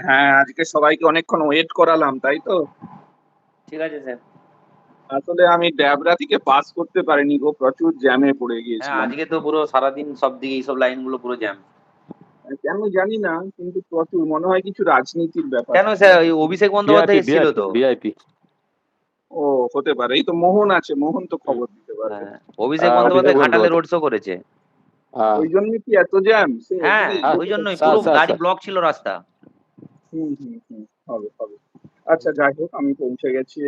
হ্যাঁ, আজকে সবাইকে অনেকক্ষণ ওয়েট করালাম, তাই তো? ঠিক আছে স্যার। আসলে আমি ড্যাবরা থেকে পাস করতে পারিনি গো, প্রচুর জ্যামে পড়ে হ্যাঁ, গিয়েছিলাম। আজকে তো পুরো সারাদিন সব দিকে এইসব লাইনগুলো পুরো জ্যাম। কেন জানি না, কিন্তু প্রচুর মনে হয় কিছু রাজনীতির ব্যাপার কেন ছিল। স্যার, ওই অভিষেক ভিআইপি বন্দ্যোপাধ্যায় এসেছিল ভিআইপি তো। ভিআইপি ও হতে পারে, এই তো মোহন আছে, মোহন তো খবর দিতে পারবে। হ্যাঁ, অভিষেক অভিষেক বন্দ্যোপাধ্যায় ঘাটালে রোড বন্দ্যোপাধ্যায়। শো করেছে। হ্যাঁ ওই জন্য কি এত জ্যাম সে হ্যাঁ, মানে ওই জন্যই স্যার পুরো স্যার গাড়ি স্যার ব্লক ছিল রাস্তা। হুম, হবে হবে। আচ্ছা, যাই হোক, আমি পৌঁছে গেছি।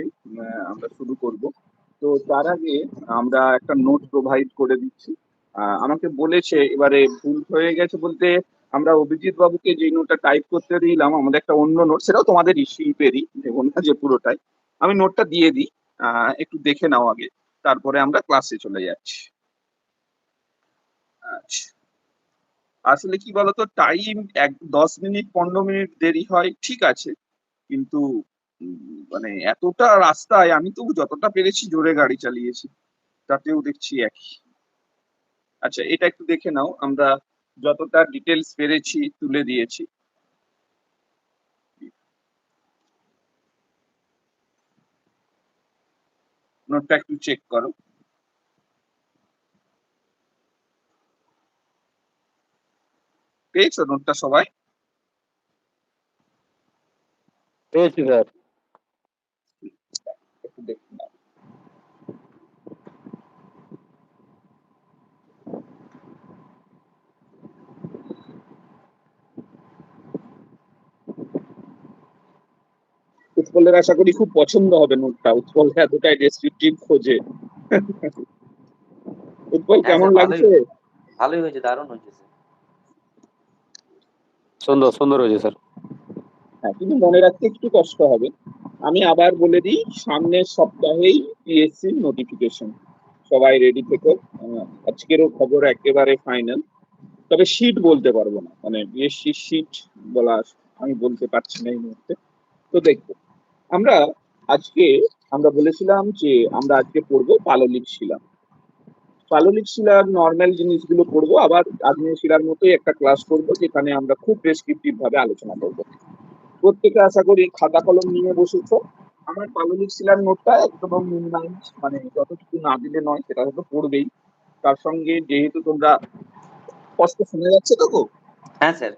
আমরা শুরু করব। তো তার আগে আমরা একটা নোট প্রোভাইড করে দিচ্ছি। আমাকে বলেছে, এবারে ভুল হয়ে গেছে বলতে, আমরা অভিজিৎ বাবুকে যে নোটটা টাইপ করতে দিলাম, আমাদের একটা অন্য নোট, সেটাও তোমাদের শিল্পেরই, ভেবো না যে পুরোটাই। আমি নোটটা দিয়ে দিই, একটু দেখে নাও আগে, তারপরে আমরা ক্লাসে চলে যাচ্ছি। আচ্ছা, আসলে কি বলতো, টাইম 10 মিনিট 15 মিনিট দেরি হয়, ঠিক আছে, কিন্তু মানে এতটা রাস্তায় আমি তো যতটা পেরেছি জোরে গাড়ি চালিয়েছি, তাতেও দেখছি একই। আচ্ছা, এটা একটু দেখে নাও, আমরা যতটা ডিটেলস পেরেছি তুলে দিয়েছি। নোটটা একটু চেক করো। পেয়েছো নোটটা সবাই? পেয়েছি স্যার। একটু দেখে নাও। উৎপলের আশা করি খুব পছন্দ হবে নোটটা, উৎপল এতটাই ডেসক্রিপটিভ খোঁজে। উৎপল, হ্যাঁ কেমন স্যার, ভালোই লাগছে? ভালোই হয়েছে, দারুণ হয়েছে স্যার। সুন্দর সুন্দর হয়েছে স্যার। হ্যাঁ, কিন্তু মনে রাখতে একটু কষ্ট হবে। আমি আবার বলে দিই, সামনের সপ্তাহেই পিএসসি নোটিফিকেশন, সবাই রেডি থেকো। আজকেরও খবর একেবারে ফাইনাল, তবে শীট বলতে পারবো না, মানে বিএসসি শীট বলা আমি বলতে পারছি না এই মুহূর্তে। তো দেখবো আমরা আজকে, আমরা বলেছিলাম যে আমরা আজকে পড়বো পাললিক শিলা। পাললিক শিলার নর্মাল জিনিসগুলো পড়বো, আবার আগ্নেয় শিলার মতোই একটা ক্লাস করবো, যেখানে আমরা খুব ডেসক্রিপটিভ ভাবে আলোচনা করবো। প্রত্যেকে আশা করি খাতা কলম নিয়ে বসেছো। আমার পাললিক শিলার নোটটা একদম মিনিমাইজ, মানে যতটুকু না দিলে নয়, সেটা হয়তো পড়বেই। তার সঙ্গে যেহেতু তোমরা স্পষ্ট শোনা যাচ্ছে তো গো, হ্যাঁ স্যার।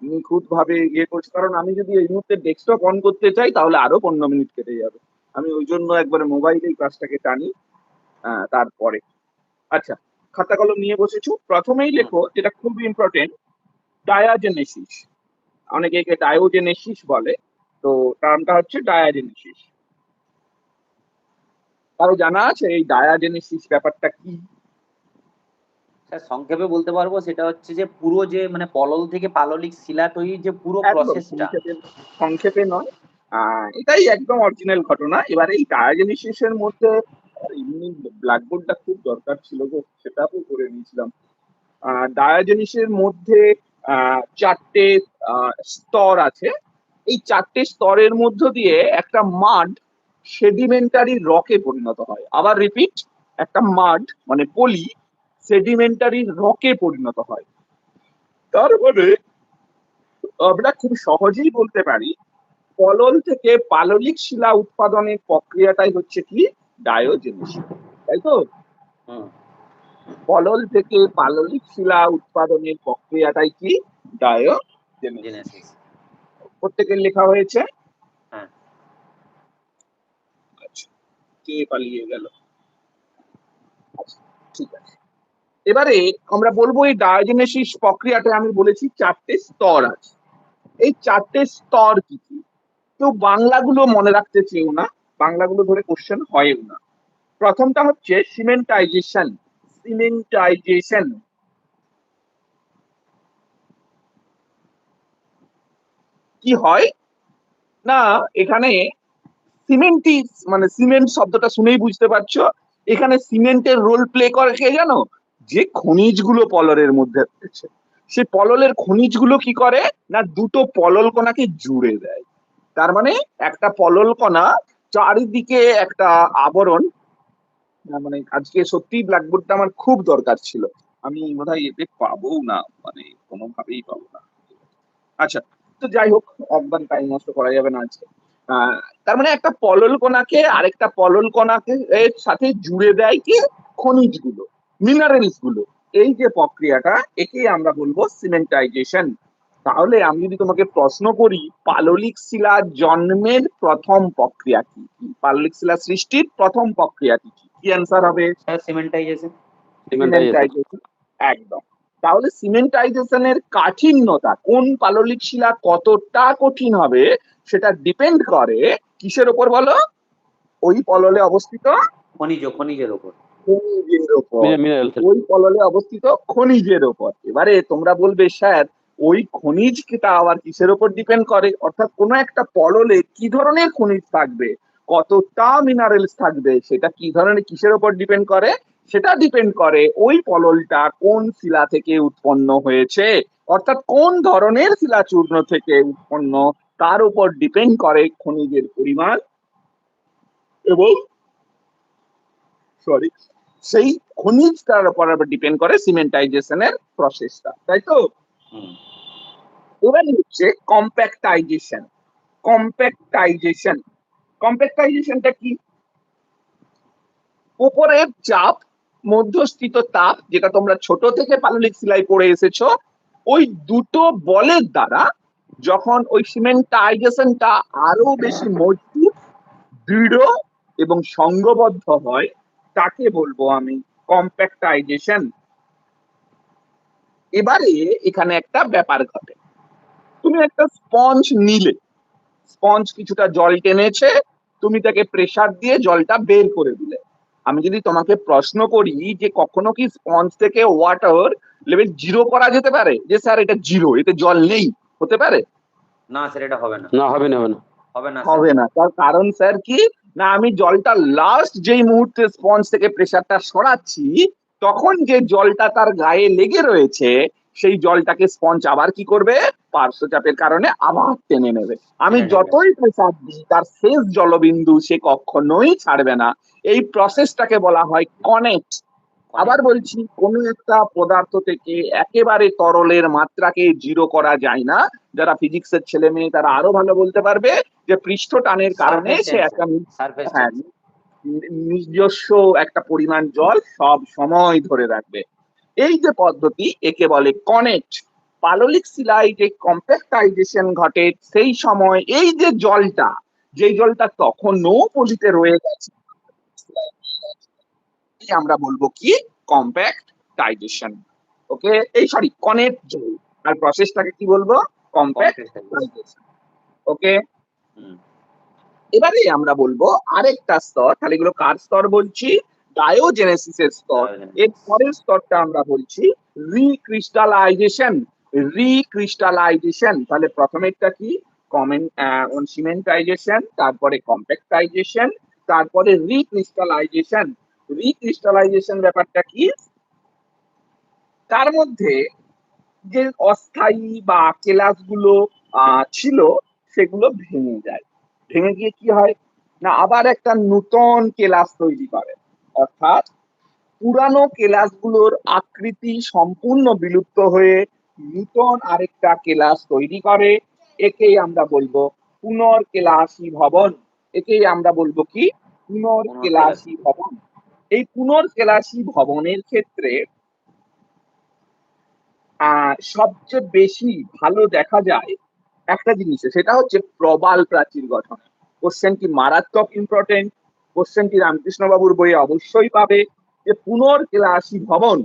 নিখুঁত ভাবে ইয়ে করছি, কারণ আমি যদি এই মুহূর্তে ডেস্কটপ অন করতে চাই তাহলে আরো 15 মিনিট কেটে যাবে। আমি ওই জন্য একবারে মোবাইলেই কাজটাকে টানি। তারপরে আচ্ছা, খাতা কলম নিয়ে বসেছো, প্রথমেই লেখো, যেটা খুব ইম্পর্টেন্ট, ডায়াজেনেসিস। অনেকে একে ডায়োজেনেসিস বলে, তো টার্মটা হচ্ছে ডায়াজেনেসিস। কারো জানা আছে এই ডায়াজেনেসিস ব্যাপারটা কি? স্যার সংক্ষেপে বলতে পারবো, সেটা হচ্ছে যে পুরো যে মানে পলল থেকে পাললিক শিলা তৈরির যে পুরো একদম প্রসেসটা। সংক্ষেপে, সংক্ষেপে নয়, এটাই একদম অরিজিনাল ঘটনা। এবার এই ডায়াজেনেসিসের মধ্যে এমনি ব্ল্যাকবোর্ডটা খুব দরকার ছিল গো, সেটাও করে নিয়েছিলাম। ডায়াজেনিসের মধ্যে 4টে স্তর আছে। এই 4টে স্তরের মধ্য দিয়ে একটা মাড সেডিমেন্টারি রকে পরিণত হয়। আবার রিপিট, একটা মাড মানে পলি সেডিমেন্টারি রকে পরিণত হয়। তারপরে আমরা খুব সহজেই বলতে পারি, পলল থেকে পাললিক শিলা উৎপাদনের প্রক্রিয়াটাই হচ্ছে কি ডায়োজেনেসিস, তাই তো? হুম। পলল থেকে পাললিক শিলা উৎপাদনের প্রক্রিয়াটাই কি ডায়োজেনেসিস। জেনেসিস। প্রত্যেকের লেখা হয়েছে? হ্যাঁ। আচ্ছা, কে পালিয়ে গেল? আচ্ছা, ঠিক আছে। এবারে আমরা বলবো এই ডায়োজেনেসিস প্রক্রিয়াটা, আমি বলেছি 4টে স্তর আছে। এই 4টে স্তর কি কি? কেউ বাংলাগুলো মনে রাখতে চেয়েও না, বাংলাগুলো ধরে কোশ্চেন হয়ও না। প্রথমটা হচ্ছে সিমেন্টাইজেশন। সিমেন্টাইজেশন কি হয় না, এখানে সিমেন্টই, মানে সিমেন্ট শব্দটা শুনেই বুঝতে পারছো, এখানে সিমেন্টের রোল প্লে করে কে জানো? যে খনিজগুলো পললের মধ্যে রয়েছে, সে পললের খনিজগুলো কি করে না, দুটো পলল কণাকে জুড়ে দেয়। তার মানে একটা পলল কণা চারিদিকে একটা আবরণ। মানে আজকে সত্যি ব্ল্যাকবোর্ডটা আমার খুব দরকার ছিল, আমি বোধহয় এতে পাবো না, মানে কোনোভাবেই পাবো না। আচ্ছা, তো যাই হোক, একবার টাইম নষ্ট করা যাবে না আজকে। তার মানে একটা পলল কণাকে আরেকটা পলল কণাকে এর সাথে জুড়ে দেয় কি খনিজগুলো, মিনারেলস গুলো। এই যে প্রক্রিয়াটা, একেই আমরা বলবো সিমেন্টাইজেশন। তাহলে আমি যদি তোমাকে প্রশ্ন করি পাললিক শিলার জন্মের প্রথম প্রক্রিয়া কি, পাললিক শিলা সৃষ্টির প্রথম প্রক্রিয়াটি কি, কি অ্যান্সার হবে? স্যার সিমেন্টাইজেশন। সিমেন্টাইজেশন। সিমেন্টাইজেশন, একদম। তাহলে সিমেন্টাইজেশনের কাঠিন্যতা, কোন পাললিক শিলা কতটা কঠিন হবে সেটা ডিপেন্ড করে কিসের উপর বলো? ওই পললে অবস্থিত খনিজের ওপর। খনিজের উপর। মিনারেল। ওই পললে অবস্থিত খনিজের উপর। এবারে তোমরা বলবে স্যার ওই খনিজটা আবার কিসের উপর ডিপেন্ড করে, অর্থাৎ কোনো একটা পললে কি ধরনের খনিজ থাকবে, কতটা মিনারেলস থাকবে, সেটা কি ধরনের কিসের উপর ডিপেন্ড করে? সেটা ডিপেন্ড করে ওই পললটা কোন শিলা থেকে উৎপন্ন হয়েছে, অর্থাৎ কোন ধরনের শিলাচূর্ণ থেকে উৎপন্ন, তার উপর ডিপেন্ড করে খনিজের পরিমাণ এবং সরি সেই খনিজটার উপর ডিপেন্ড করে সিমেন্টাইজেশনের প্রসেসটা, তাই তো? এবার হচ্ছে কম্প্যাক্টাইজেশন। কম্প্যাক্টাইজেশন কম্প্যাক্টাইজেশনটা কি? উপরের চাপ, মধ্যস্থিত তাপ, যেটা তোমরা ছোট থেকে পাললিক শিলায় পড়ে এসেছো, ওই দুটো বলের দ্বারা যখন ওই সিমেন্টাইজেশনটা আরো বেশি মজবুত, দৃঢ় এবং সংঘবদ্ধ হয়, তাকে বলবো আমি কম্প্যাক্টাইজেশন। এবারে এখানে একটা ব্যাপার ঘটে। তুমি একটা স্পঞ্জ নিলে, স্পঞ্জ কিছুটা জল টেনেছে, তুমি তাকে প্রেসার দিয়ে জলটা বের করে দিলে। আমি যদি তোমাকে প্রশ্ন করি যে কখনো কি স্পঞ্জ থেকে ওয়াটার লেভেল জিরো করা যেতে পারে, যে স্যার এটা জিরো, এতে জল নেই, হতে পারে? না স্যার, এটা হবে না। না, হবে না, হবে না। হবে না হবে না। তার কারণ স্যার কি, না আমি জলটা লাস্ট যেই মুহূর্তে স্পঞ্জ থেকে প্রেসারটা সরাচ্ছি, তখন যে জলটা তার গায়ে লেগে রয়েছে, সেই জলটাকে স্পঞ্জ আবার কি করবে, পার্শ্বচাপের কারণে আবার টেনে নেবে। আমি টেনে নেবে। যতই প্রেসার দিই তার শেষ জলবিন্দু সে কখনোই ছাড়বে না। এই প্রসেসটাকে বলা হয় কনেক্ট। আবার বলছি, কোনো একটা পদার্থ থেকে একেবারে তরলের মাত্রাকে জিরো করা যায় না। যারা ফিজিক্সের ছেলে মেয়ে তারা আরো ভালো বলতে পারবে যে পৃষ্ঠ টানের কারণে সে একটা হ্যাঁ নিজস্ব একটা পরিমাণ জল সব সময় ধরে রাখবে। এই যে পদ্ধতি, একে বলে কনেক্ট। পাললিক শিলায় যে কম্প্যাক্টাইজেশন ঘটে সেই সময় এই যে জলটা, যেই জলটা তখনও পলিতে রয়ে গেছে, আমরা বলবো কি কম্প্যাক্টাইজেশন। ওকে, এই সরি কনেক্ট জল, আর প্রসেসটাকে কি বলবো, কম্প্যাক্টাইজেশন। ওকে, এবারে আমরা বলবো আরেকটা স্তর। তাহলে এগুলো কার স্তর বলছি? ডায়োজেনেসিসের স্তর। এর পরের স্তরটা আমরা বলছি রিক্রিস্টালাইজেশন। রিক্রিস্টালাইজেশন, তাহলে প্রথমেরটা কি, সিমেন্টাইজেশন, তারপরে কম্প্যাক্টাইজেশন, তারপরে রিক্রিস্টালাইজেশন। রিক্রিস্টালাইজেশন ব্যাপারটা কি? তার মধ্যে যে অস্থায়ী বা কেলাসগুলো ছিল সেগুলো ভেঙে যায়। ভেঙে গিয়ে কি হয় না, আবার একটা নতুন কেলাস তৈরি করে, অর্থাৎ পুরানো কেলাসগুলোর আকৃতি সম্পূর্ণ বিলুপ্ত হয়ে নতুন আরেকটা কেলাস তৈরি করে। একেই আমরা বলবো পুনর্কেলাসী ভবন। একেই আমরা বলবো কি, পুনর্কেলাসী ভবন। এই পুনর্কেলাসী ভবনের ক্ষেত্রে সবচেয়ে বেশি ভালো দেখা যায় একটা জিনিসে, সেটা হচ্ছে প্রবাল প্রাচীর গঠন। কোশ্চেনটি মারাত্মক ইম্পর্টেন্ট। কোশ্চেনটি রামকৃষ্ণ বাবুর বইয়ে অবশ্যই পাবে যে পুনর্কেলাসী ভবন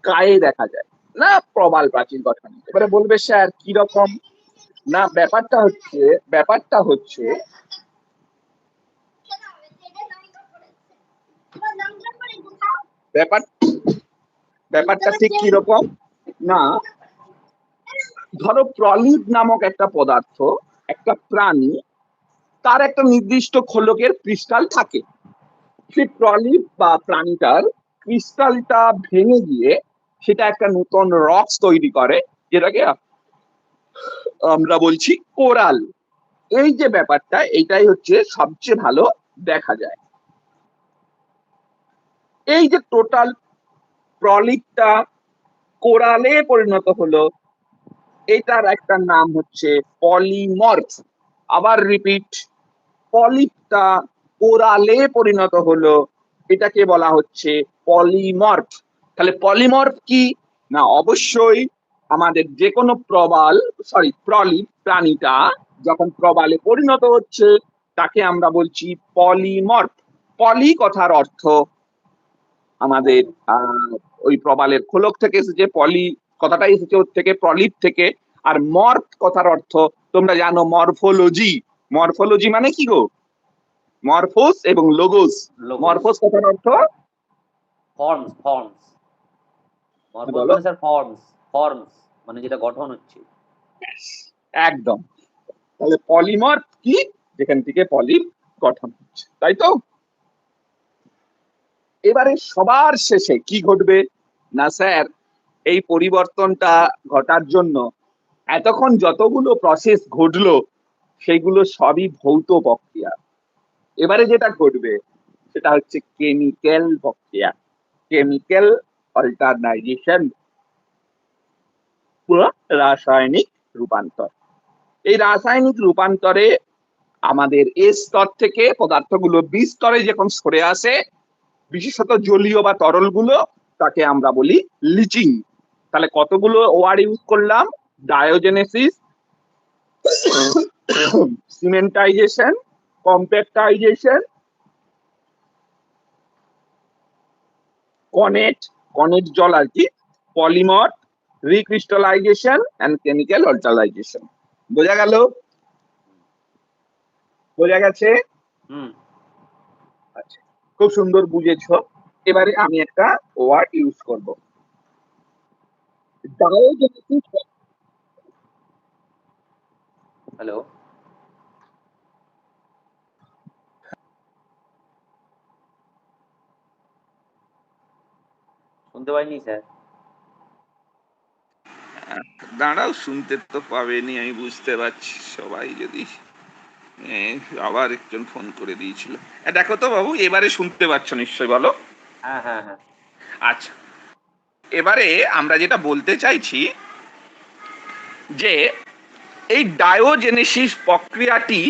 কায়ে দেখা যায় না প্রবাল প্রাচীর গঠন। এবারে বলবে স্যার কি রকম, না ব্যাপারটা হচ্ছে ব্যাপারটা ঠিক কি রকম, না ধরো প্রলিপ নামক একটা পদার্থ, একটা প্রাণী, তার একটা নির্দিষ্ট খোলকের ক্রিস্টাল থাকে। সেই প্রলিপ বা প্রাণীটার ক্রিস্টালটা ভেঙে গিয়ে সেটা একটা নতুন রক্স তৈরি করে, যেটাকে আমরা বলছি কোরাল। এই যে ব্যাপারটা, এইটাই হচ্ছে সবচেয়ে ভালো দেখা যায়। এই যে টোটাল প্রলিপটা কোরালে পরিণত হলো, এটার একটা নাম হচ্ছে পলিমর্ফ। আবার রিপিট, পলিপটা কোরালে পরিণত হলো, এটাকে বলা হচ্ছে পলিমর্ফ। তাহলে পলিমর্ফ কি না, অবশ্যই আমাদের যে কোনো প্রলিপ প্রাণীটা যখন প্রবালে পরিণত হচ্ছে তাকে আমরা বলছি পলিমর্ফ। পলি কথার অর্থ আমাদের ওই প্রবালের খোলক থেকে এসেছে, পলি কথাটাই এসেছে ওর থেকে, প্রলিপ থেকে। আর মর্ফ কথার অর্থ তোমরা জানো, মরফোলজি। মরফোলজি মানে কি গো? মরফোস এবং লোগোস। মরফোস কথার অর্থ ফর্মস, ফর্মস। মরফোস বলো। মানে স্যার ফর্মস, ফর্মস মানে যেটা গঠন হচ্ছে। একদম। তাহলে পলিমর্ফ কি? যেখান থেকে পলিপ গঠন হচ্ছে, তাই তো? এবারে সবার শেষে কি ঘটবে না স্যার, এই পরিবর্তনটা ঘটার জন্য এতক্ষণ যতগুলো প্রসেস ঘটলো সেগুলো সবই ভৌত প্রক্রিয়া। এবারে যেটা ঘটবে সেটা হচ্ছে কেমিক্যাল প্রক্রিয়া, কেমিক্যাল অল্টারনাইজেশন, রাসায়নিক রূপান্তর। এই রাসায়নিক রূপান্তরে আমাদের এ স্তর থেকে পদার্থগুলো বি স্তরে যখন সরে আসে, বিশেষত জলীয় বা তরলগুলো, তাকে আমরা বলি লিচিং। তাহলে কতগুলো ওয়ার্ড ইউজ করলাম? ডায়োজেনেসিস, সিমেন্টাইজেশন, কম্প্যাক্টাইজেশন, কনেট জল আর কি, পলিমর, রিক্রিস্টালাইজেশন এন্ড কেমিক্যাল অল্টারাইজেশন। বোঝা গেল? বোঝা গেছে? আচ্ছা, খুব সুন্দর বুঝেছো। এবারে আমি একটা ওয়ার্ড ইউজ করব, ডায়োজেনেসিস। হ্যালো, শুনতে পাইনি স্যার। দাঁড়াও, শুনতে তো পাবেনি, আমি বুঝতে পারছি। সবাই যদি আবার একজন ফোন করে দিয়েছিল। দেখো তো বাবু, এবারে শুনতে পাচ্ছ নিশ্চয়, বলো। হ্যাঁ হ্যাঁ হ্যাঁ। আচ্ছা, এবারে আমরা যেটা বলতে চাইছি যে এই ডায়োজেনেসিস প্রক্রিয়াটি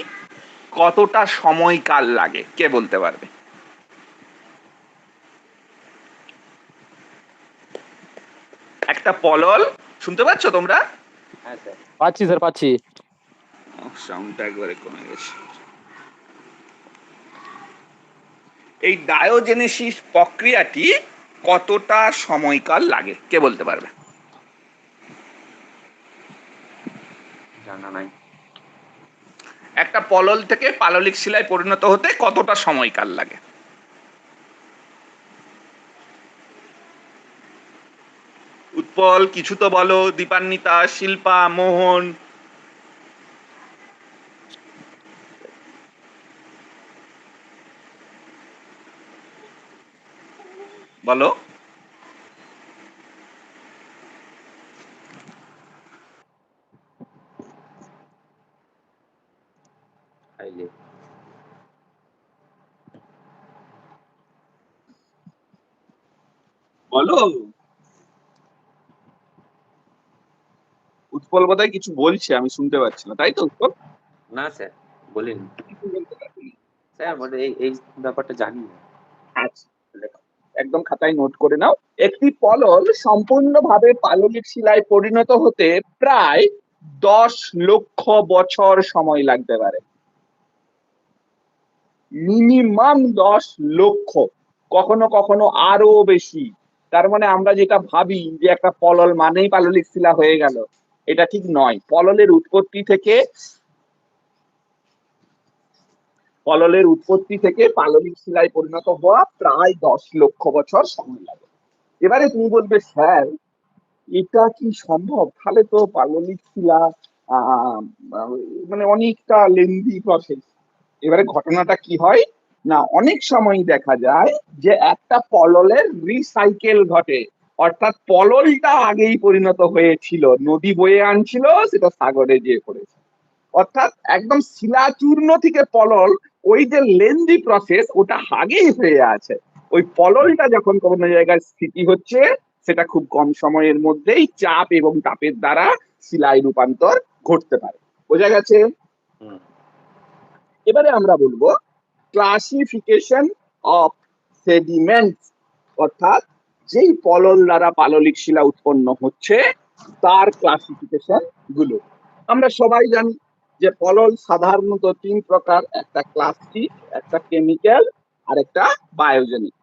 কতটা সময়কাল লাগে, কে বলতে পারবে? একটা পলল, শুনতে পাচ্ছ তোমরা? হ্যাঁ স্যার। পাচ্ছি স্যার, পাচ্ছি। সাউন্ডটা একবারে কমে গেছে। এই ডায়োজেনেসিস প্রক্রিয়াটি কতটা সময়কাল লাগে, কে বলতে পারবে? জানা নাই। একটা পলল থেকে পাললিক শিলায় পরিণত হতে কতটা সময়কাল লাগে? উৎপল, কিছু তো বলো। দীপান্বিতা, শিল্পা, মোহন, বলো। খাইলে বলো। উৎপল বোধহয় কিছু বলছে, আমি শুনতে পাচ্ছি না, তাই তো উৎপল? না স্যার, বলিনি স্যার, বলে এই ব্যাপারটা জানি না। আচ্ছা, একদম খাতায় নোট করে নাও। একটি পলল সম্পূর্ণভাবে পাললিক শিলায় পরিণত হতে প্রায় 10 লক্ষ বছর সময় লাগতে পারে। মিনিমাম 10 লক্ষ, কখনো কখনো আরো বেশি। তার মানে আমরা যেটা ভাবি যে একটা পলল মানেই পাললিক শিলা হয়ে গেল, এটা ঠিক নয়। পললের উৎপত্তি থেকে পাললিক শিলায় পরিণত হওয়া প্রায় 10 লক্ষ বছর সময় লাগে। এবারে তুমি বলবে স্যার এটা কি সম্ভব? তাহলে তো পাললিক শিলা মানে অনেকটা লেন্দি প্রসেস। এবারে ঘটনাটা কি হয় না, অনেক সময় দেখা যায় যে একটা পললের রিসাইকেল ঘটে, অর্থাৎ পললটা আগেই পরিণত হয়েছিল, নদী বয়ে আনছিল, সেটা সাগরে যেয়ে পড়েছে। অর্থাৎ একদম শিলাচূর্ণ থেকে পলল, ওই যে লেন্দি প্রসেস, ওটা আগেই হয়ে আছে। ওই পললটা যখন কোনো জায়গায় স্থিতি হচ্ছে, সেটা খুব কম সময়ের মধ্যেই চাপ এবং তাপের দ্বারা শিলায় রূপান্তর ঘটতে পারে। বোঝা গেছে? হুম। এবারে আমরা বলবো ক্লাসিফিকেশন অফ সেডিমেন্টস, অর্থাৎ যেই পলল দ্বারা পাললিক শিলা উৎপন্ন হচ্ছে তার ক্লাসিফিকেশন গুলো। আমরা সবাই জানি যে পলল সাধারণত 3 প্রকার, একটা ক্লাস্টিক, একটা কেমিক্যাল আর একটা বায়োজেনিক।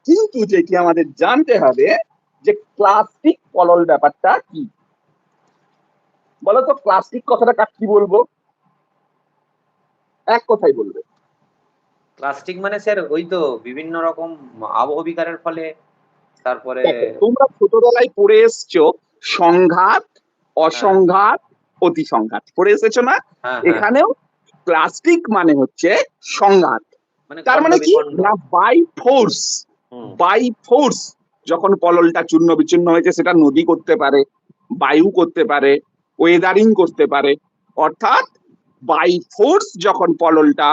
কিন্তু যেটি আমাদের জানতে হবে যে ক্লাস্টিক পলল ব্যাপারটা কি। বলতো ক্লাস্টিক কথাটা কি বলবো? এক কথাই বলবে। প্লাস্টিক মানে স্যার ওই তো বিভিন্ন রকম আবহবিকারের ফলে, তারপরে দেখো, তোমরা ছোটবেলায় পড়ে এসছো সংঘাত, অসংঘাত, অতিসংঘাত পড়ে এসেছো না? হ্যাঁ হ্যাঁ, এখানেও প্লাস্টিক মানে হচ্ছে সংঘাত। মানে তার খণ্ড মানে কি বিখণ্ড। না, বাই ফোর্স যখন পললটা চূর্ণ বিচূর্ণ হয়েছে, সেটা নদী করতে পারে, বায়ু করতে পারে, ওয়েদারিং করতে পারে। অর্থাৎ বাই ফোর্স যখন পললটা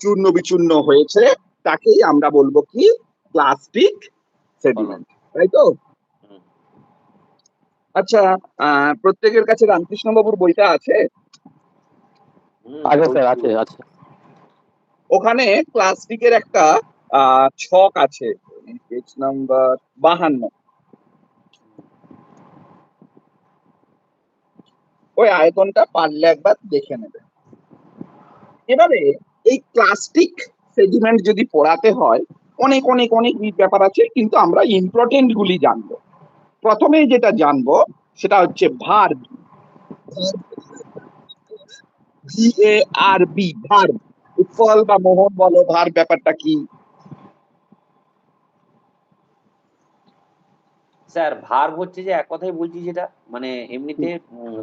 চূর্ণ বিচূর্ণ হয়েছে তাকেই আমরা বলবো কি প্লাস্টিক সেডিমেন্ট, তাই তো? হুম। আচ্ছা, প্রত্যেকের কাছে রামকৃষ্ণ বাবুর বইটা আছে? আছে স্যার, আছে আছে। ওখানে প্লাস্টিকের একটা ছক আছে, পেজ নাম্বার 52। ওই আয়তনটা পারলে একবার দেখে নেবে। এবারে এই প্লাস্টিক সেডিমেন্ট যদি পড়াতে হয়, অনেক অনেক অনেক ব্যাপার আছে, কিন্তু আমরা ইম্পর্টেন্ট গুলি জানবো। প্রথমেই যেটা জানবো সেটা হচ্ছে ভার্ব, VARB, ভার্ব। উৎপল বা মোহন বলো ভার্ব ব্যাপারটা কি? স্যার ভার্ব হচ্ছে যে এক কথাই বলছি যেটা মানে এমনিতে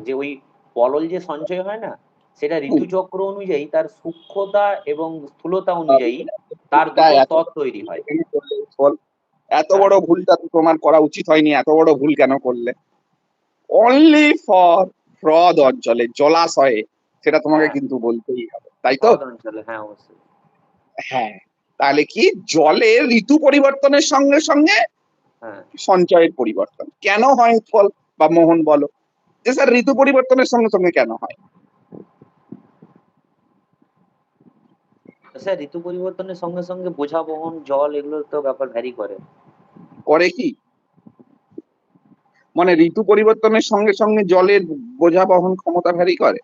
যে ওই পলল যে সঞ্চয় হয় না, সেটা ঋতুচক্র অনুযায়ী তার সূক্ষ্মতা এবং স্থূলতা অনুযায়ী তার দুটো স্তর তৈরি হয়। এত বড় ভুলটা তো তোমার করা উচিত হয়নি, এত বড় ভুল কেন করলে? অনলি ফর হ্রদ অঞ্চলে, জলাশয়ে, সেটা তোমাকে হ্যাঁ, কিন্তু বলতেই হবে, তাই তো? হ্রদ অঞ্চলে, হ্যাঁ অবশ্যই। হ্যাঁ, তাহলে কি জলের ঋতু পরিবর্তনের সঙ্গে সঙ্গে হ্যাঁ সঞ্চয়ের পরিবর্তন কেন হয় উৎপল বা মোহন বলো? যে স্যার ঋতু পরিবর্তনের সঙ্গে সঙ্গে কেন হয়? স্যার ঋতু পরিবর্তনের সঙ্গে সঙ্গে বোঝা বহন, জল, এগুলোর তো ব্যাপার ভ্যারি করে। করে কি মানে ঋতু পরিবর্তনের সঙ্গে সঙ্গে জলের বোঝা বহন ক্ষমতা ভ্যারি করে?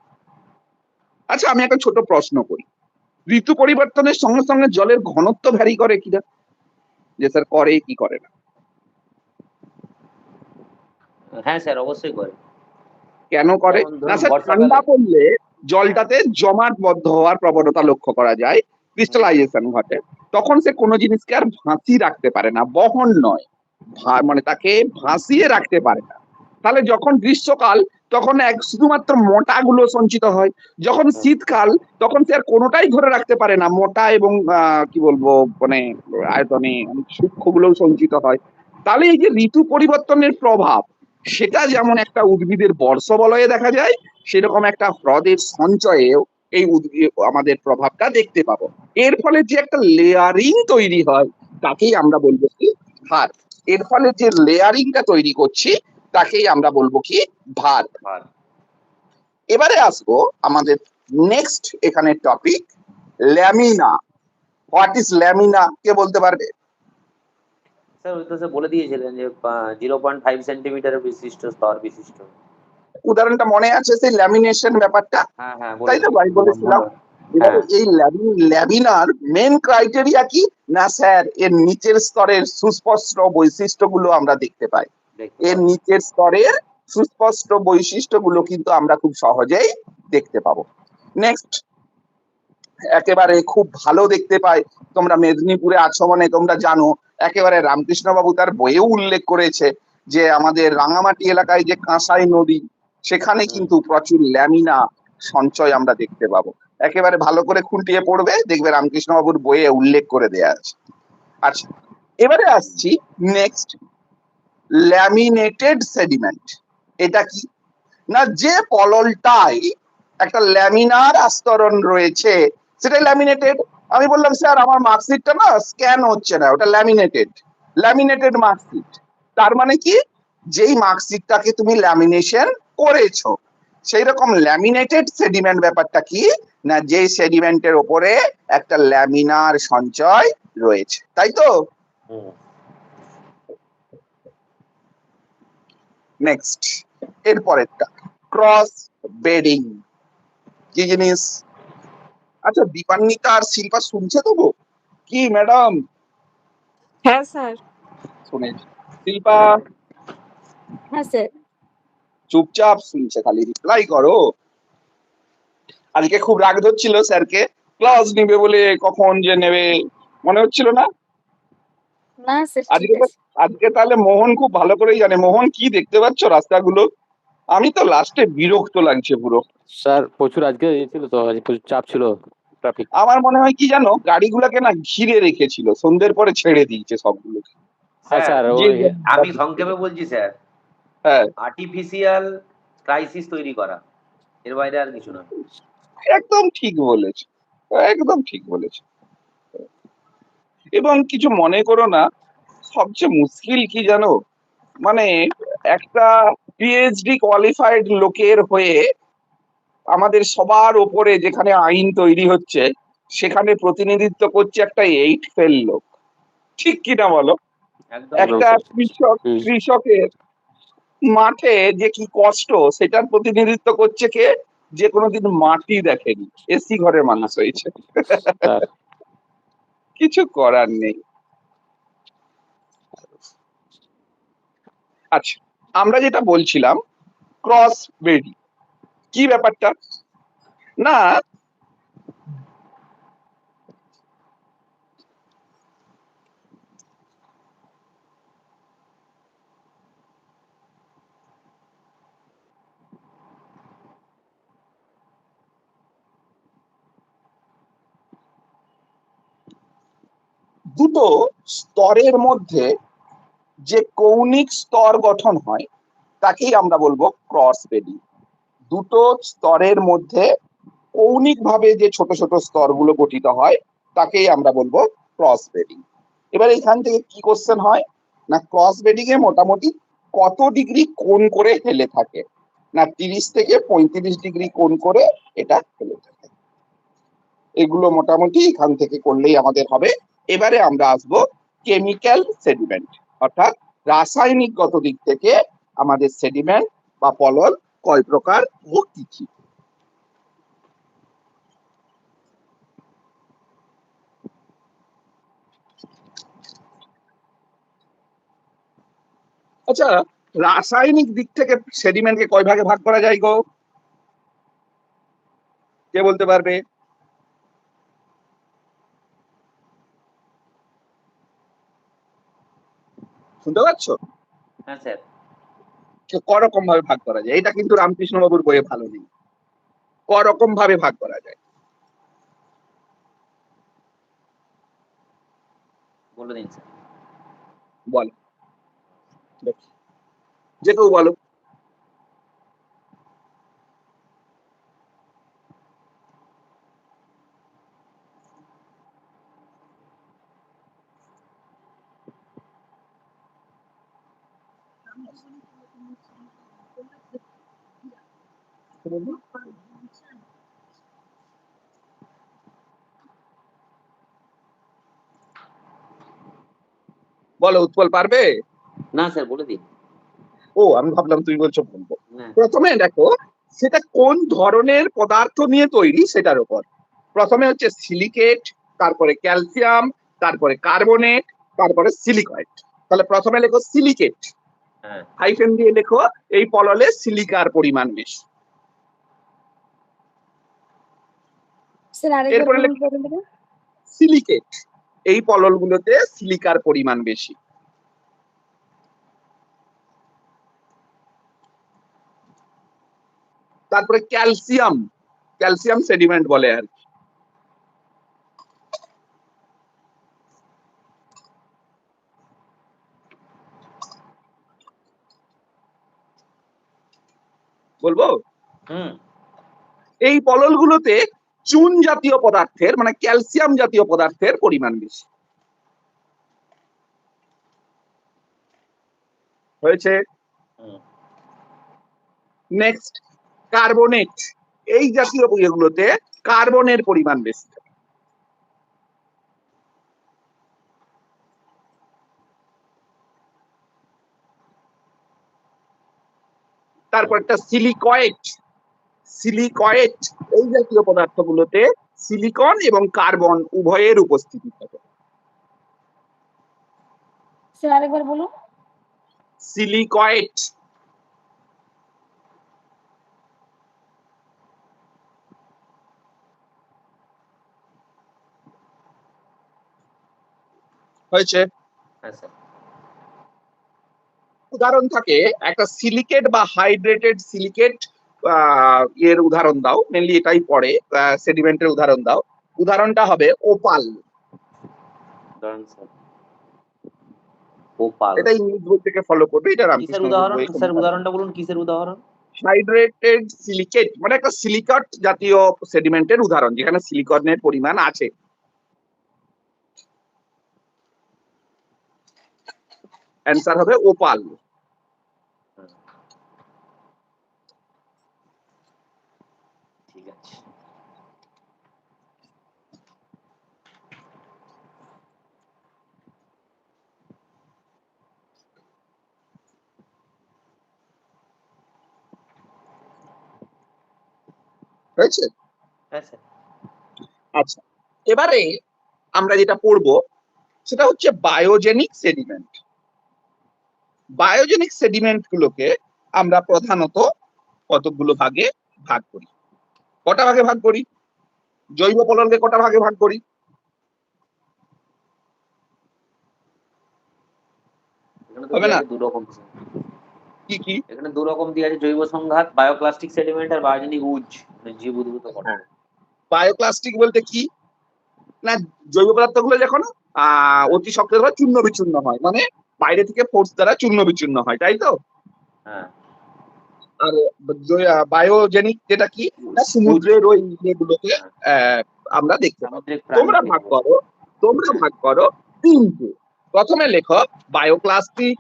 আচ্ছা, আমি একটা ছোট প্রশ্ন করি, ঋতু পরিবর্তনের সঙ্গে সঙ্গে জলের ঘনত্ব ভ্যারি করে কিনা? যে স্যার করে কি করে না? হ্যাঁ স্যার অবশ্যই করে। কেন করে যেমন না ধরুন স্যার? ঠান্ডা বর্ষাকালে। পড়লে জলটাতে জমাটবদ্ধ হওয়ার প্রবণতা লক্ষ্য করা যায়, ক্রিস্টালাইজেশন ঘটে। তখন সে কোনো জিনিসকে আর ভাসিয়ে রাখতে পারে না, বহন নয়, মানে তাকে ভাসিয়ে রাখতে পারে না। তাহলে যখন গ্রীষ্মকাল তখন শুধুমাত্র মোটা গুলো সঞ্চিত হয়, যখন শীতকাল তখন সে আর কোনোটাই ধরে রাখতে পারে না, মোটা এবং কি বলবো মানে আয়তনে সূক্ষ্ম গুলো সঞ্চিত হয়। তাহলে এই যে ঋতু পরিবর্তনের প্রভাব, সেটা যেমন একটা উদ্ভিদের বর্ষবলয়ে দেখা যায়, সেরকম একটা হ্রদের সঞ্চয়েও এই আমাদের প্রভাবটা দেখতে পাবো। এর ফলে যে একটা লেয়ারিং তৈরি হয় তাকেই আমরা বলবো কি ভার্ব। এর ফলে যে লেয়ারিংটা তৈরি করছি তাকেই আমরা বলবো কি ভার্ব। এবারে আসবো আমাদের নেক্সট এখানে topic, lamina. What is lamina, কে বলতে পারবে? স্যার ওই তো স্যার বলে দিয়েছিলেন যে 0.5 সেন্টিমিটারের বিশিষ্ট স্তর বিশিষ্ট। উদাহরণটা মনে আছে সেই ল্যামিনেশন ব্যাপারটা? হ্যাঁ হ্যাঁ তাই তো বলেছি। বলেছিলাম। এবারে এই ল্যামিনার মেন ক্রাইটেরিয়া কি না স্যার, এর নিচের স্তরের সুস্পষ্ট বৈশিষ্ট্যগুলো আমরা দেখতে পাই। এর নিচের স্তরের সুস্পষ্ট বৈশিষ্ট্যগুলো কিন্তু আমরা খুব সহজেই দেখতে পাবো। নেক্সট, একেবারে খুব ভালো দেখতে পাই, তোমরা মেদিনীপুরে আছো মানে তোমরা জানো, একেবারে রামকৃষ্ণ বাবু তার বইয়েও উল্লেখ করেছে যে আমাদের রাঙামাটি এলাকায় যে কাঁসাই নদী, সেখানে কিন্তু প্রচুর ল্যামিনা সঞ্চয় আমরা দেখতে পাবো। একেবারে ভালো করে খুঁটিয়ে পড়বে, দেখবে রামকৃষ্ণ বাবুর বইয়ে উল্লেখ করে দেয়া আছে। আচ্ছা, এবারে আসছি নেক্সট, ল্যামিনেটেড সেডিমেন্ট। এটা কি না, যে পললটাই একটা ল্যামিনার আস্তরণ রয়েছে সেটা ল্যামিনেটেড। আমি বললাম স্যার আমার মার্কশিটটা না স্ক্যান হচ্ছে না, ওটা ল্যামিনেটেড মার্কশিট। তার মানে কি যেই মার্কশিটটাকে তুমি ল্যামিনেশন করেছো। সেই রকম ল্যামিনেটেড সেডিমেন্ট ব্যাপারটা কি না, যে সেডিমেন্টের ওপরে একটা ল্যামিনার সঞ্চয় রয়েছে, তাই তো? হুম। নেক্সট, এরপরেরটা ক্রস বেডিং কি জিনিস? আচ্ছা, দীপান্বিতা আর শিল্পা শুনছে তো গো? কি ম্যাডাম? হ্যাঁ স্যার। শুনেছি। শিল্পা হ্যাঁ স্যার। চুপচাপ শুনছে, খালি রিপ্লাই করো। আজকে খুব রাগ ধরছিল স্যারকে, ক্লাস নিবে বলে, কখন যে নেবে মনে হচ্ছিল না। না স্যার, ঠিক আজকে আছে। আজকে তাহলে মোহন খুব ভালো করেই জানে। মোহন, কি দেখতে পাচ্ছ রাস্তাগুলো? আমি তো লাস্টে বিরক্ত লাগছে পুরো। স্যার প্রচুর আজকে ছিল তো, আজকে প্রচুর চাপ ছিল, ট্রাফিক। আমার মনে হয় কি জানো, গাড়িগুলোকে না ঘিরে রেখেছিল, সন্ধ্যের পরে ছেড়ে দিয়েছে সবগুলোকে। হ্যাঁ স্যার, স্যার, যে আমি সংক্ষেপে বলছি স্যার, হ্যাঁ, আর্টিফিশিয়াল ক্রাইসিস তৈরি করা, এর বাইরে আর কিছু না। একদম ঠিক বলেছে, একদম ঠিক বলেছে। এবং কিছু মনে করো না, সবচেয়ে মুশকিল কি জানো, মানে একটা পিএইচডি কোয়ালিফাইড লোকের হয়ে আমাদের সবার ওপরে যেখানে আইন তৈরি হচ্ছে, সেখানে প্রতিনিধিত্ব করছে একটা 8 ফেল লোক। ঠিক কিনা বলো? একদম একটা কৃষকের মাঠে যে কি কষ্ট, সেটার প্রতিনিধিত্ব করছে কে? যে কোনোদিন মাটি দেখেনি, এসি ঘরের মানুষ হয়েছে। কিছু করার নেই। আচ্ছা, আমরা যেটা বলছিলাম ক্রস ব্রিডিং, কি ব্যাপারটা না, দুটো স্তরের মধ্যে যে কৌণিক স্তর গঠন হয় তাকেই আমরা বলবো ক্রস ব্রিডিং। দুটো স্তরের মধ্যে কৌণিক ভাবে যে ছোট ছোট স্তরগুলো গঠিত হয় তাকেই আমরা বলবো ক্রস ব্রিডিং। এবার এখান থেকে কি কোশ্চেন হয় না, ক্রস ব্রিডিং এ মোটামুটি কত ডিগ্রি কোণ করে হেলে থাকে না, 30 থেকে 35 ডিগ্রি কোণ করে এটা হেলে থাকে। এগুলো মোটামুটি এখান থেকে করলেই আমাদের হবে। এবারে আমরা আসবো কেমিক্যাল সেডিমেন্ট, অর্থাৎ রাসায়নিকগত দিক থেকে আমাদের সেডিমেন্ট বা পলল কয় প্রকার ও কি কি। আচ্ছা, রাসায়নিক দিক থেকে সেডিমেন্টকে কয় ভাগে ভাগ করা যায় গো? কে বলতে পারবে? শুনতে পাচ্ছ? হ্যাঁ স্যার। করকম ভাবে ভাগ করা যায়, এটা কিন্তু রামকৃষ্ণ বাবুর বইয়ে ভালো নেই। করকম ভাবে ভাগ করা যায় বলে দিন স্যার। বল, যে কেউ বলো। বলো, উৎপল পারবে? না স্যার, বলে দিন। ও, আমি ভাবলাম তুমি বলছো বলবো। না। প্রথমে দেখো সেটা কোন ধরনের পদার্থ নিয়ে তৈরি সেটার উপর। প্রথমে হচ্ছে সিলিকেট, তারপরে ক্যালসিয়াম, তারপরে কার্বনেট, তারপরে সিলিকয়েড। তাহলে প্রথমে লেখো সিলিকেট, হাইফেন দিয়ে লেখো এই পললে সিলিকার পরিমাণ বেশি। স্যার আরেকবার এরপরে লেখো সিলিকেট, এই পললগুলোতে সিলিকার পরিমাণ বেশি। তারপরে ক্যালসিয়াম, ক্যালসিয়াম সেডিমেন্ট বলে আর কি। বলবো? এই পললগুলোতে চুন জাতীয় পদার্থের মানে ক্যালসিয়াম জাতীয় পদার্থের পরিমাণ বেশি। হয়েছে? হুম। নেক্সট কার্বনেট, এই জাতীয় ইয়েগুলোতে কার্বনের পরিমাণ বেশি। তারপর একটা সিলিকয়েট, সিলিকয়েট এই জাতীয় পদার্থগুলোতে সিলিকন এবং কার্বন উভয়ের উপস্থিতি থাকে। স্যার আরেকবার বলুন। সিলিকয়েট হয়েছে। হ্যাঁ স্যার। উদাহরণ থাকে একটা সিলিকেট বা হাইড্রেটেড সিলিকেট এর উদাহরণ দাও, মেনলি এটাই পড়ে, সেডিমেন্টের উদাহরণ দাও। উদাহরণটা হবে ওপাল। উদাহরণ স্যার ওপাল। এটা ইংলিশ বই থেকে ফলো করবে, এটা কিসের রামকৃষ্ণ উদাহরণ বই। স্যার? উদাহরণটা বলুন, কিসের উদাহরণ? হাইড্রেটেড সিলিকেট মানে একটা সিলিকট জাতীয় সেডিমেন্টের উদাহরণ যেখানে সিলিকনের পরিমাণ আছে। অ্যান্সার হবে ওপাল। ঠিক আছে। হয়েছে। হ্যাঁ স্যার। আচ্ছা, এবারে আমরা যেটা পড়বো সেটা হচ্ছে বায়োজেনিক সেডিমেন্ট। বায়োজেনিক সেডিমেন্ট গুলোকে আমরা প্রধানত কতগুলো ভাগে ভাগ করি? কটা ভাগে ভাগ করি? জৈব পললকে কটা ভাগে ভাগ করি? এখানে তো হবে না? আছে দু রকম। কি কি? এখানে দু রকম দিয়ে আছে, জৈব সংঘাত, বায়োপ্লাস্টিক সেডিমেন্ট আর বায়োজেনিক উজ, মানে জীব উদ্ভূত ঘটনা। বায়োপ্লাস্টিক বলতে কি না, জৈব পদার্থগুলো যখন অতি শক্ত দ্বারা চূর্ণ বিচূর্ণ হয়, মানে বাইরে থেকে ফোর্স দ্বারা চূর্ণ বিচূর্ণ হয়, তাই তো? হ্যাঁ। আর বায়োজেনিক যেটা কি না, সমুদ্রের ওই ইয়েগুলোকে আমরা দেখতে পাবো। সামুদ্রিক তোমরা প্রাণী। ভাগ করো, তোমরা ভাগ করো তিনটে। প্রথমে লেখো বায়োপ্লাস্টিক,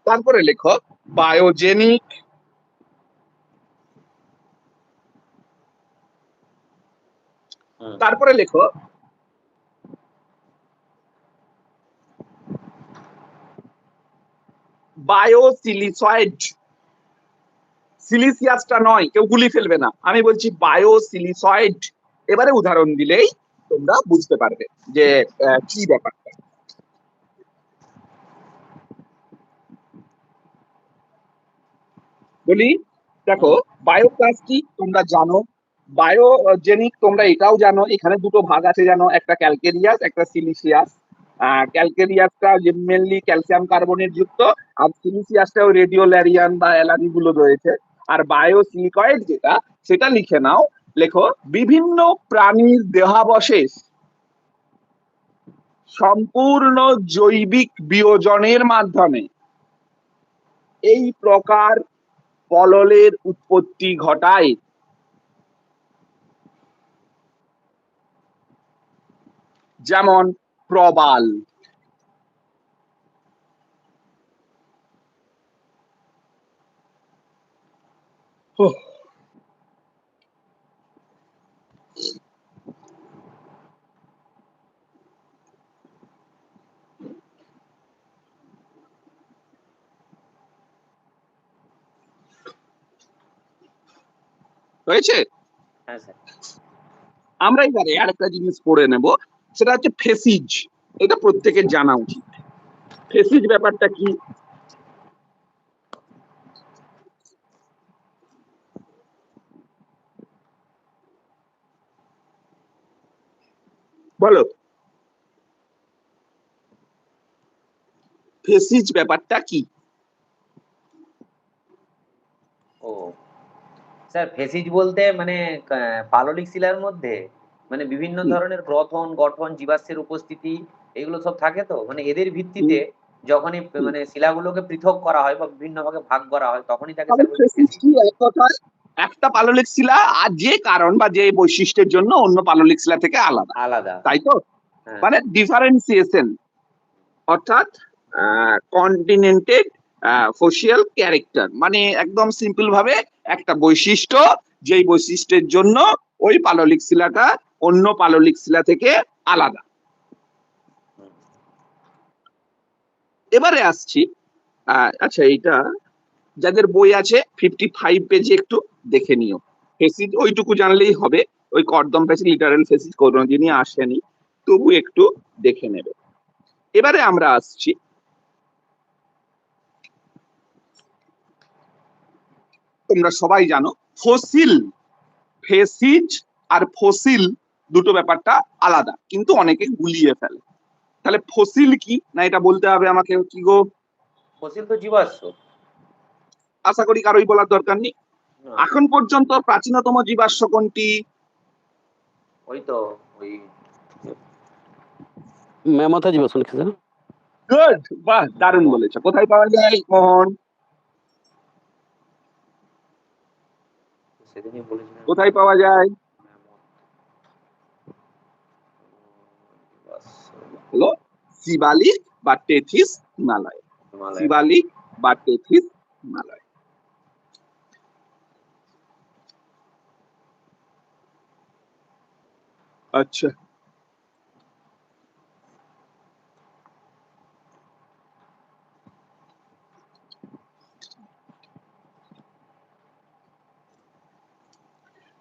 তারপরে লেখো বায়োজেনিক, তারপরে লেখো বায়োসিলিসয়েড। সিলিসিয়াসটা নয়, কেউ গুলি ফেলবে না, আমি বলছি বায়োসিলিসয়েড। এবারে উদাহরণ দিলেই তোমরা বুঝতে পারবে যে কি ব্যাপারটা। বলি দেখো, বায়োপ্লাস্টিক তোমরা জানো, বায়োজেনিক তোমরা এটাও জানো, এখানে দুটো ভাগ আছে জানো, একটা ক্যালকেরিয়াস একটা সিলিসিয়াস। ক্যালকেরিয়াসটা মেনলি ক্যালসিয়াম কার্বনেট যুক্ত, আর সিলিসিয়াসটাও রেডিওল্যারিয়ান বা অ্যালানি গুলো রয়েছে। আর বায়োসিলিকয়েড যেটা, সেটা লিখে নাও, লেখো বিভিন্ন প্রাণীর দেহাবশেষ সম্পূর্ণ জৈবিক বিয়োজনের মাধ্যমে এই প্রকার পললের উৎপত্তি ঘটায়। যেমন প্রবাল। হয়েছে। হ্যাঁ স্যার। আমরা এবারে আরেকটা জিনিস পড়ে নেব, সেটা হচ্ছে ফেসিজ। এটা প্রত্যেকের জানা উচিত। ফেসিজ ব্যাপারটা কি? বলো, ফেসিজ ব্যাপারটা কি? ও স্যার, ফেসিজ বলতে মানে পাললিক শিলার মধ্যে মানে বিভিন্ন ধরনের গ্রথন গঠন জীবাশ্মের উপস্থিতি এগুলো সব থাকে, তো মানে এদের ভিত্তিতে যখনই মানে শিলাগুলোকে পৃথক করা হয় বা বিভিন্ন ভাগে ভাগ করা হয় তখনই তাকে স্যার বলছি ফেসিজ ফেসিজ। কি? এক কথায় একটা পাললিক শিলা আর যে কারণ বা যে বৈশিষ্ট্যের জন্য অন্য পাললিক শিলা থেকে আলাদা, আলাদা। তাই তো? হ্যাঁ। মানে ডিফারেন্সিয়েশন। অর্থাৎ কন্টিনেন্টেড ফসিয়াল ক্যারেক্টার, মানে একদম সিম্পল ভাবে একটা বৈশিষ্ট্য, যেই বৈশিষ্ট্যের জন্য ওই পাললিক শিলাটা অন্য পাললিক শিলা থেকে আলাদা। এবারে আসছি, আচ্ছা এইটা যাদের বই আছে 55 পেজে একটু দেখে নিও। ফেসিস ওইটুকু জানলেই হবে, ওই কর্দম ফেসিস লিটারাল ফেসিস কোনোদিনই আসেনি, তবু একটু দেখে নেবে। এবারে আমরা আসছি তোমরা সবাই জানো ফসিল, ফেসিজ আর ফসিল দুটো ব্যাপারটা আলাদা, কিন্তু অনেকে গুলিয়ে ফেলে। তাহলে ফসিল কি না এটা বলতে হবে আমাকে, কি গো? ফসিল তো জীবাশ্ম। আশা করি কারোই বলার দরকার নেই। না, এখন পর্যন্ত প্রাচীনতম জীবাশ্ম কোনটি? ওই তো ওই ম্যামথা জীবাশ্ম লিখেছে না? গুড, বাহ, দারুণ বলেছো। কোথায় পাওয়া যায় মোহন? সেদিনই বলেছিলেন। কোথায় পাওয়া যায়? হলো শিবালিক বা টেথিস হিমালয়। হিমালয়। শিবালিক বা টেথিস হিমালয়। আচ্ছা,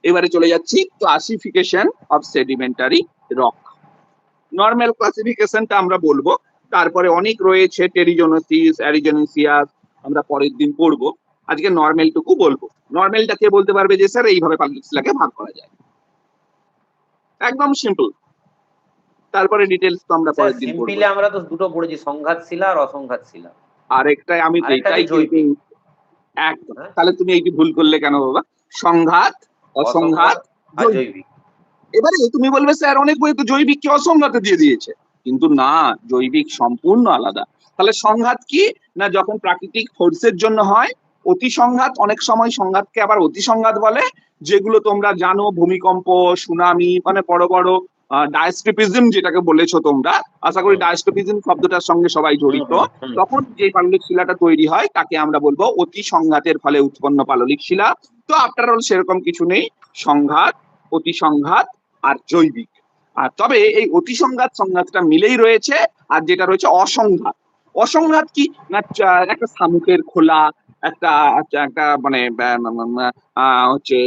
এবারে চলে যাচ্ছি classification of sedimentary rock. Normal ক্লাসিফিকেশনটা আমরা বলবো, তারপরে অনেক রয়েছে, টেরিজোনোসিস, অ্যারিজোনেসিয়াস, আমরা পরের দিন পড়বো। আজকে নর্মালটুকু বলবো। নর্মালটা কে বলতে পারবে যে স্যার এইভাবে পাললিক শিলাকে ভাগ করা যায়? একদম সিম্পল। তারপরে ডিটেলস তো আমরা স্যার পরের দিন পড়বো। সিম্পলি আমরা তো দুটো পড়েছি, সংঘাত শিলা আর অসংঘাত শিলা। আরেকটাই আমি তো আরেকটা এটাই হচ্ছে জৈবিক। কিন্তু একদম। হ্যাঁ? তাহলে তুমি এইটি ভুল করলে কেন বাবা? সংঘাত, অসংঘাত, আর জৈবিক। জৈবিক। এবারে তুমি বলবে স্যার অনেক বই তো জৈবিককে অসংঘাতে দিয়ে দিয়েছে, কিন্তু না, জৈবিক সম্পূর্ণ আলাদা। তাহলে সংঘাত কি না, যখন প্রাকৃতিক ফোর্সের জন্য হয়। অতি সংঘাত, অনেক সময় সংঘাতকে আবার অতি সংঘাত বলে, যেগুলো তোমরা জানো, ভূমিকম্প, সুনামি, মানে বড় বড় ডায়াস্ট্রপিজম যেটাকে বলেছো তোমরা, আশা করি ডায়াস্ট্রপিজম শব্দটার সঙ্গে সবাই জড়িত। তখন যে পাললিক শিলাটা তৈরি হয় তাকে আমরা বলবো অতি সংঘাতের ফলে উৎপন্ন পাললিক শিলা। তো আফটার অল সেরকম কিছু নেই, সংঘাত, অতি সংঘাত আর জৈবিক। আর তবে এই অতি সংঘাত সংঘাতটা মিলেই রয়েছে, আর যেটা রয়েছে অসংঘাত। অসংঘাত কি না, একটা শামুকের খোলা, একটা একটা মানে হচ্ছে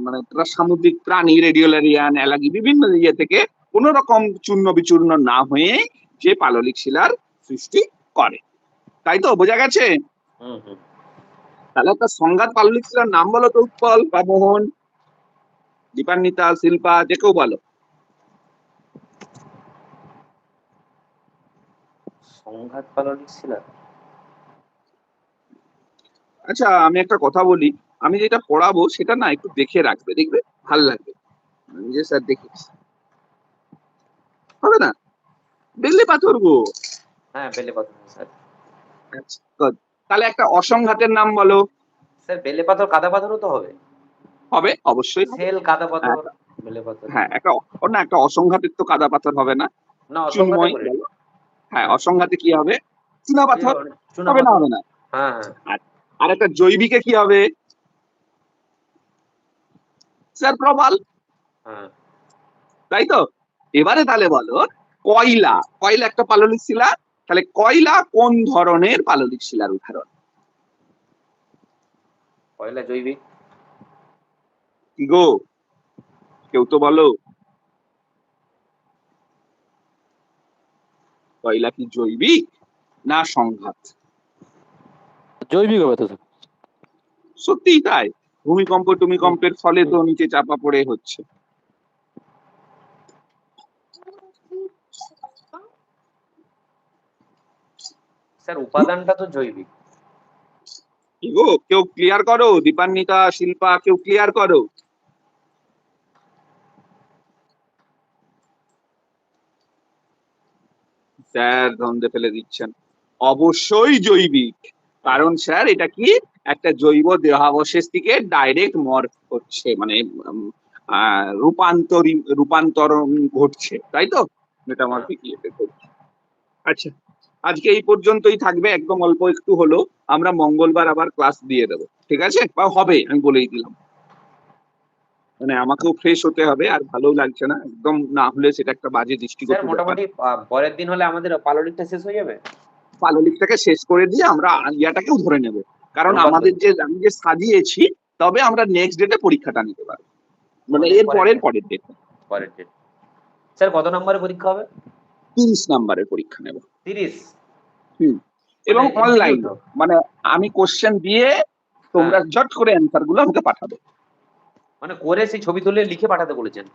মানে একটা সামুদ্রিক প্রাণী, রেডিওলারিয়ান, অ্যালাগি, বিভিন্ন ইয়ে থেকে কোন রকম চূর্ণ বিচূর্ণ না হয়ে যে পাললিক শিলার সৃষ্টি করে। তাই তো বোঝা গেছে? তাহলে একটা সংঘাত পাললিক শিলার নাম বলো তো, উৎপল বা মোহন, দীপান্বিতা, শিল্পা, যে কেউ বলো। সংঘাত পাললিক শিলা। আচ্ছা, আমি একটা কথা বলি, আমি যেটা পড়াবো সেটা না একটু দেখে রাখবে, দেখবে ভাল লাগবে যে স্যার দেখেছি। হবে না? বেলে পাথর গো। হ্যাঁ, বেলে পাথর স্যার। আচ্ছা, good. তাহলে একটা অসংঘাতের নাম বলো। স্যার বেলে পাথর কাদা পাথরও তো হবে। হবে, অবশ্যই হবে। সেল কাদা পাথর, বেলে পাথর। হ্যাঁ, একটা না, একটা অসংঘাতের তো কাদা পাথর হবে না। না, অসংঘাতে চিন্ময় করে। বলো। হ্যাঁ, অসংঘাতে কি হবে? চুনা পাথর চুনা হবে না? পাথর। হবে না? হ্যাঁ হ্যাঁ। আর একটা জৈবিকে কি হবে? স্যার প্রবাল। হ্যাঁ। তাই তো? এবারে তাহলে বলো, কয়লা, কয়লা একটা পাললিক শিলা, তাহলে কয়লা কোন ধরনের পাললিক শিলার উদাহরণ? কয়লা জৈবিক। কি গো, কেউ তো বলো। কয়লা কি জৈবিক না সংঘাত? জৈবিক হবে তো স্যার। সত্যিই তাই, ভূমিকম্পের ফলে তো নিচে চাপা পড়ে হচ্ছে। স্যার উপাদানটা তো জৈবিক। কি গো, কেউ ক্লিয়ার করো, দীপান্বিতা, শিল্পা, কেউ ক্লিয়ার করো। স্যার ধন্দে ফেলে দিচ্ছেন। অবশ্যই জৈবিক, কারণ স্যার এটা কি একটা জৈব দেহাবশেষ থেকে ডাইরেক্ট মর্ফ হচ্ছে, মানে রূপান্তরণ ঘটছে, তাই তো? মেটামরফিক ইয়েতে ঘটছে। আচ্ছা, আজকে এই পর্যন্তই থাকবে, একদম অল্প একটু হলো। আমরা মঙ্গলবার আবার ক্লাস দিয়ে দেবো, ঠিক আছে? বা হবে, আমি বলেই দিলাম। মানে আমাকেও ফ্রেশ হতে হবে, আর ভালো লাগছে না একদম, না হলে সেটা একটা বাজে স্যার দৃষ্টিগত ব্যাপার। মোটামুটি পরের দিন হলে আমাদের পাললিকটা শেষ হয়ে যাবে। পাললিকটাকে শেষ করে দিয়ে আমরা ইয়াটাকেও ধরে নেব, কারণ রোববার আমাদের ধরে। যে আমি যে সাজিয়েছি, তবে আমরা নেক্সট ডেটে পরীক্ষাটা নিতে পারবো, মানে আমাদের এর পরের ডেট। পরের ডেট। স্যার কত নম্বরের পরীক্ষা হবে? 30 নাম্বারের পরীক্ষা নেব। 30? এবং মানে অনলাইন, MCQ তো? মানে আমি কোশ্চেন দিয়ে তোমরা ঝট করে অ্যান্সার গুলো আমাকে পাঠাবে। মানে করে সেই ছবি তুলে লিখে পাঠাতে বলেছেন?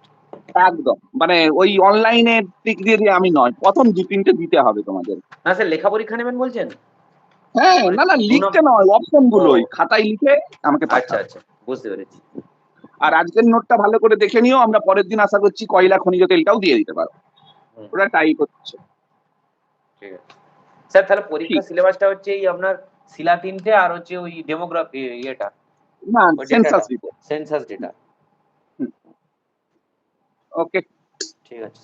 একদম, মানে ওই অনলাইনে টিক দিয়ে দিয়ে আমি নয়, প্রথম 2-3টে দিতে হবে তোমাদের। না স্যার লেখা পরীক্ষা নেবেন বলছেন? হ্যাঁ, মানে না না, দু লিখতে নম্বর? নয়, অপশন গুলোই ও খাতায় লিখে আমাকে আচ্ছা পাঠাবে। আচ্ছা, বুঝতে পেরেছি। আর আজকের নোটটা ভালো করে দেখে নিও, আমরা পরের দিন আশা করছি কয়লা খনিজ তেলটাও দিয়ে দিতে পারো। হুম, ওটা টাইপ হচ্ছে। ঠিক আছে স্যার। তাহলে পরীক্ষা ঠিক, সিলেবাসটা হচ্ছে এই আপনার শিলা 3টে আর হচ্ছে ওই ডেমোগ্রাফি ইয়েটা, না ওই সেন্সাস ডেটাটা, রিপোর্ট। Census data. ওকে। ঠিক আছে।